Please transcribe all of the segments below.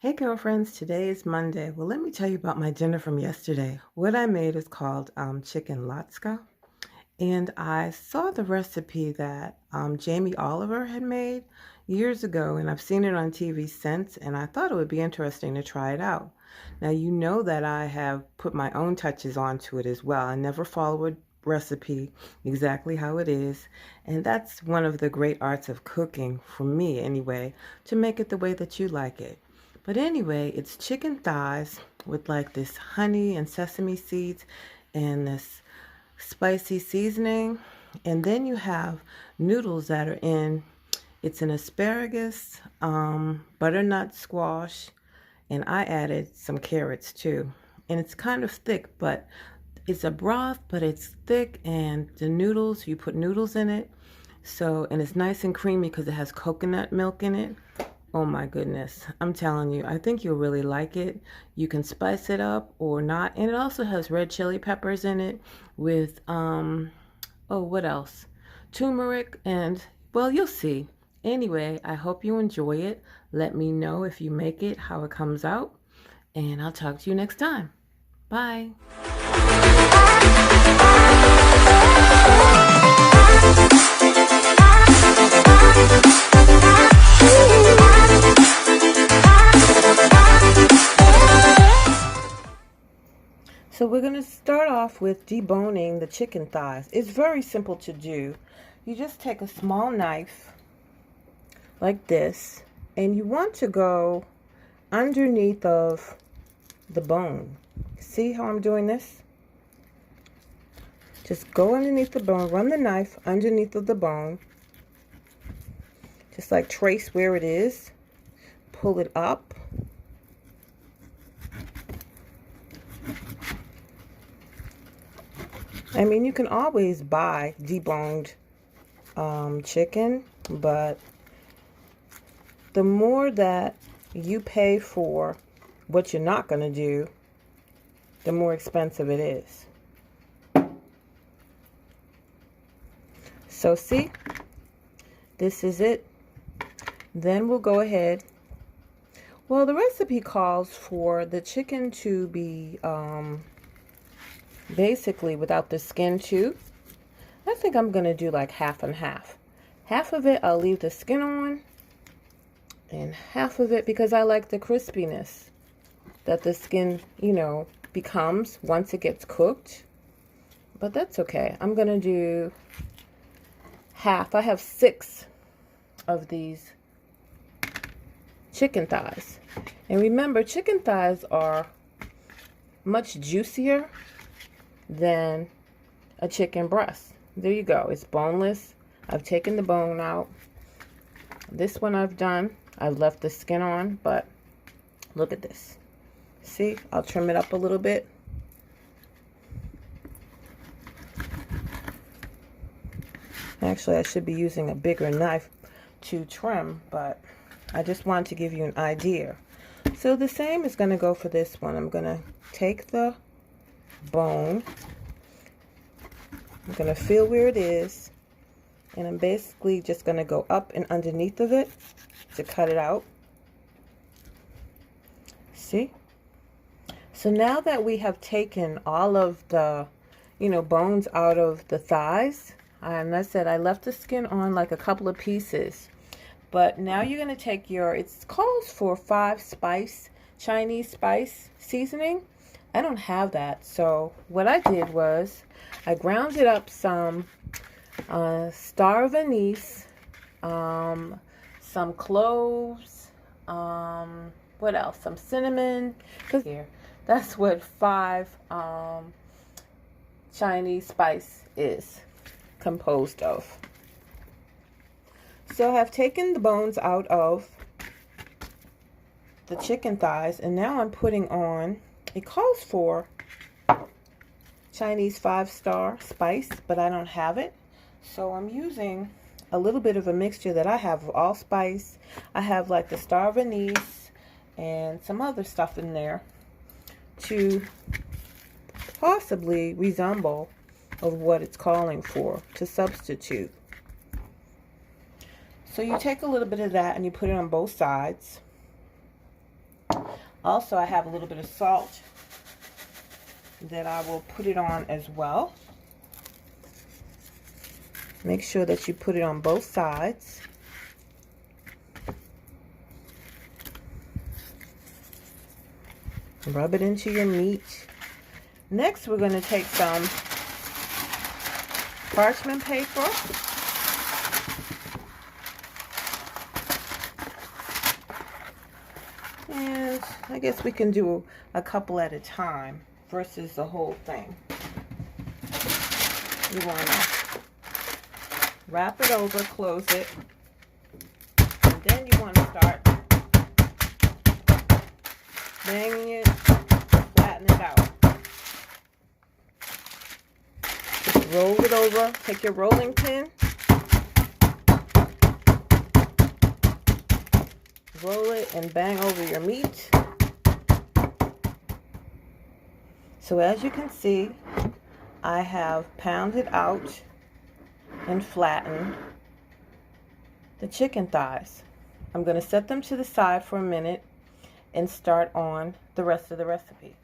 Hey girlfriends, today is Monday. Well, let me tell you about my dinner from yesterday. What I made is called chicken latska, and I saw the recipe that Jamie Oliver had made years ago, and I've seen it on TV since, and I thought it would be interesting to try it out. Now, you know that I have put my own touches onto it as well. I never follow a recipe exactly how it is, and that's one of the great arts of cooking, for me anyway, to make it the way that you like it. But anyway, it's chicken thighs with like this honey and sesame seeds and this spicy seasoning. And then you have noodles that are it's an asparagus, butternut squash, and I added some carrots too. And it's kind of thick, but it's a broth, but it's thick, and the noodles, you put noodles in it. So, and it's nice and creamy because it has coconut milk in it. Oh my goodness, I'm telling you, I think you'll really like it. You can spice it up or not. And it also has red chili peppers in it with, oh, what else? Turmeric and, well, you'll see. Anyway, I hope you enjoy it. Let me know if you make it, how it comes out. And I'll talk to you next time. Bye. So we're going to start off with deboning the chicken thighs. It's very simple to do. You just take a small knife like this, and you want to go underneath of the bone. See how I'm doing this? Just go underneath the bone, run the knife underneath of the bone, just like trace where it is, pull it up. I mean, you can always buy deboned chicken, but the more that you pay for what you're not going to do, the more expensive it is. So see, this is it. Then we'll go ahead. Well, the recipe calls for the chicken to be basically without the skin too. I think I'm going to do like half and half. Half of it I'll leave the skin on, and half of it because I like the crispiness that the skin, becomes once it gets cooked. But that's okay. I'm going to do half. I have 6 of these chicken thighs. And remember, chicken thighs are much juicier than a chicken breast. There you go. It's boneless. I've taken the bone out. This one I've done. I've left the skin on, but look at this. See, I'll trim it up a little bit. Actually, I should be using a bigger knife to trim, but I just wanted to give you an idea. So the same is going to go for this one. I'm going to take the bone. I'm going to feel where it is, and I'm basically just going to go up and underneath of it to cut it out. See? So now that we have taken all of the, bones out of the thighs, and I said I left the skin on like a couple of pieces. But now you're going to take it calls for 5 Chinese spice seasoning. I don't have that. So what I did was I grounded up some star of anise, some cloves, what else? Some cinnamon. Cause here, that's what 5 Chinese spice is composed of. So I've taken the bones out of the chicken thighs, and now I'm putting on, it calls for Chinese 5-star spice, but I don't have it. So I'm using a little bit of a mixture that I have of allspice. I have like the star of anise and some other stuff in there to possibly resemble of what it's calling for, to substitute. So you take a little bit of that and you put it on both sides. Also, I have a little bit of salt that I will put it on as well. Make sure that you put it on both sides. Rub it into your meat. Next, we're going to take some parchment paper. And I guess we can do a couple at a time versus the whole thing. You want to wrap it over, close it, and then you want to start banging it, flatten it out. Just roll it over, take your rolling pin, roll it and bang over your meat. So as you can see, I have pounded out and flattened the chicken thighs. I'm going to set them to the side for a minute and start on the rest of the recipe.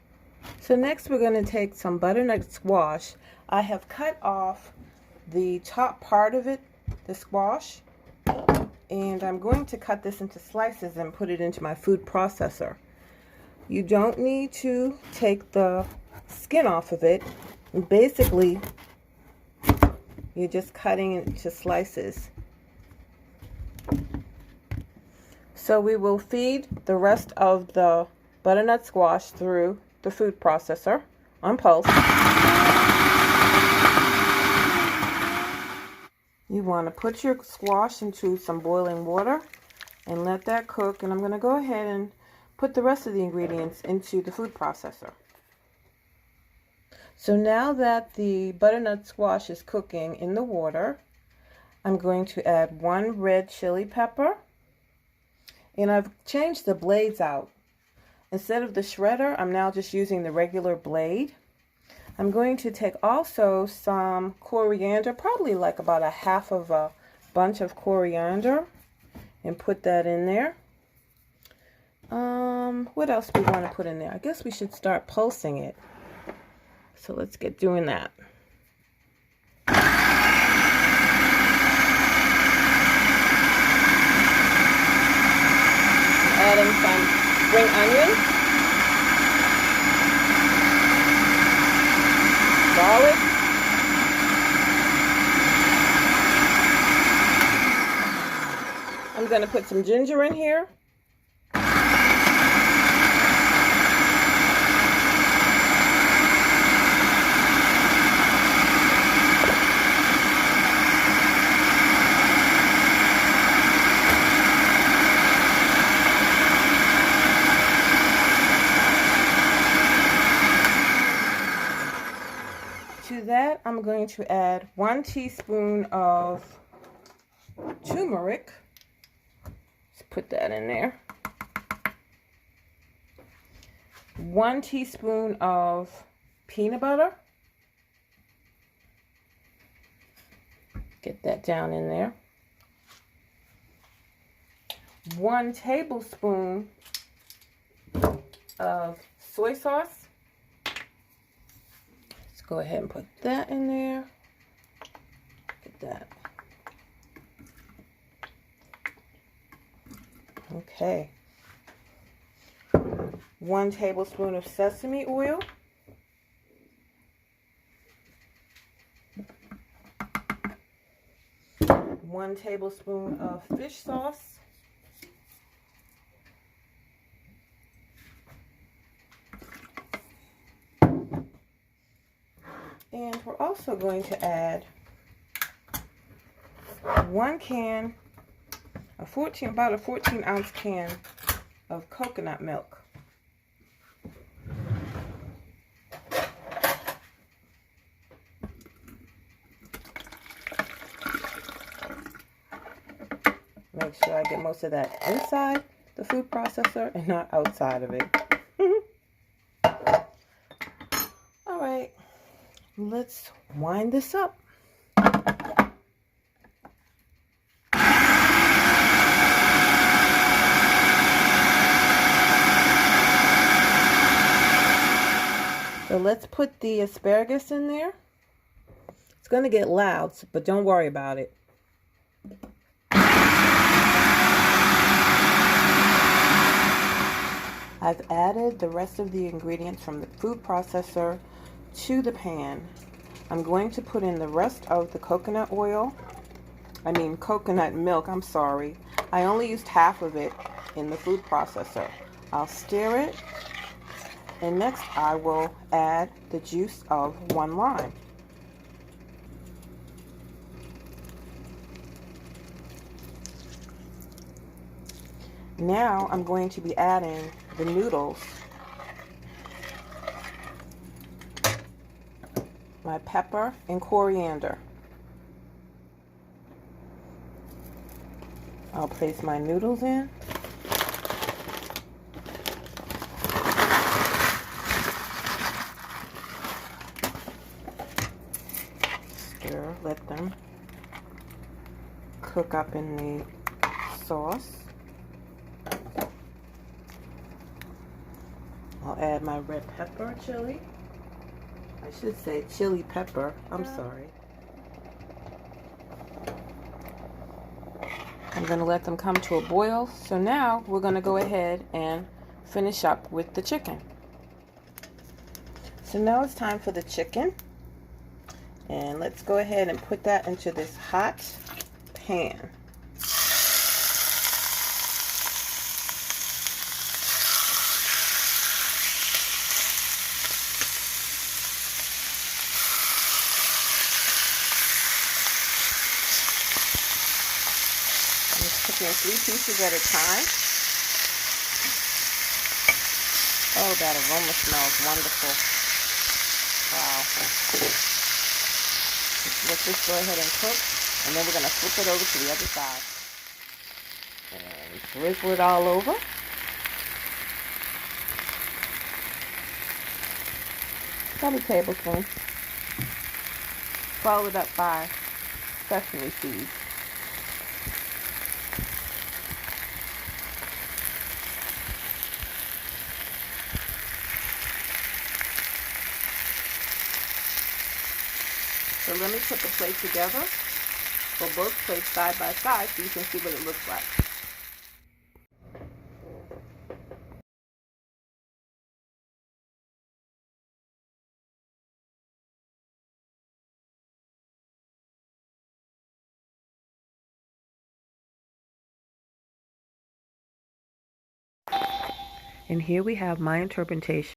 So next we're going to take some butternut squash. I have cut off the top part of it, the squash, and I'm going to cut this into slices and put it into my food processor. You don't need to take the skin off of it. Basically, you're just cutting it into slices. So we will feed the rest of the butternut squash through the food processor on pulse. You want to put your squash into some boiling water and let that cook. And I'm going to go ahead and put the rest of the ingredients into the food processor. So now that the butternut squash is cooking in the water, I'm going to add 1 red chili pepper. And I've changed the blades out. Instead of the shredder, I'm now just using the regular blade. I'm going to take also some coriander, probably like about a half of a bunch of coriander, and put that in there. What else do we want to put in there? I guess we should start pulsing it. So let's get doing that. Adding some spring onions, garlic, I'm going to put some ginger in here. To that, I'm going to add 1 teaspoon of turmeric. Let's put that in there. 1 teaspoon of peanut butter. Get that down in there. 1 tablespoon of soy sauce. Go ahead and put that in there. Get that. Okay. 1 tablespoon of sesame oil. 1 tablespoon of fish sauce. And we're also going to add 1 can, about a 14-ounce can of coconut milk. Make sure I get most of that inside the food processor and not outside of it. All right. Let's wind this up. let's put the asparagus in there. It's going to get loud, but don't worry about it. I've added the rest of the ingredients from the food processor to the pan. I'm going to put in the rest of the coconut milk, I'm sorry. I only used half of it in the food processor. I'll stir it, and next I will add the juice of 1 lime. Now I'm going to be adding the noodles, my pepper and coriander. I'll place my noodles in. Stir, let them cook up in the sauce. I'll add my red pepper chili. I should say chili pepper. I'm sorry. I'm going to let them come to a boil. So now we're going to go ahead and finish up with the chicken. So now it's time for the chicken. And let's go ahead and put that into this hot pan. Cooking 3 pieces at a time. Oh, that aroma smells wonderful. Wow. Let's just go ahead and cook, and then we're going to flip it over to the other side. And drizzle it all over. About a tablespoon. Followed up by sesame seeds. So let me put the plate together, or both plates side by side, so you can see what it looks like. And here we have my interpretation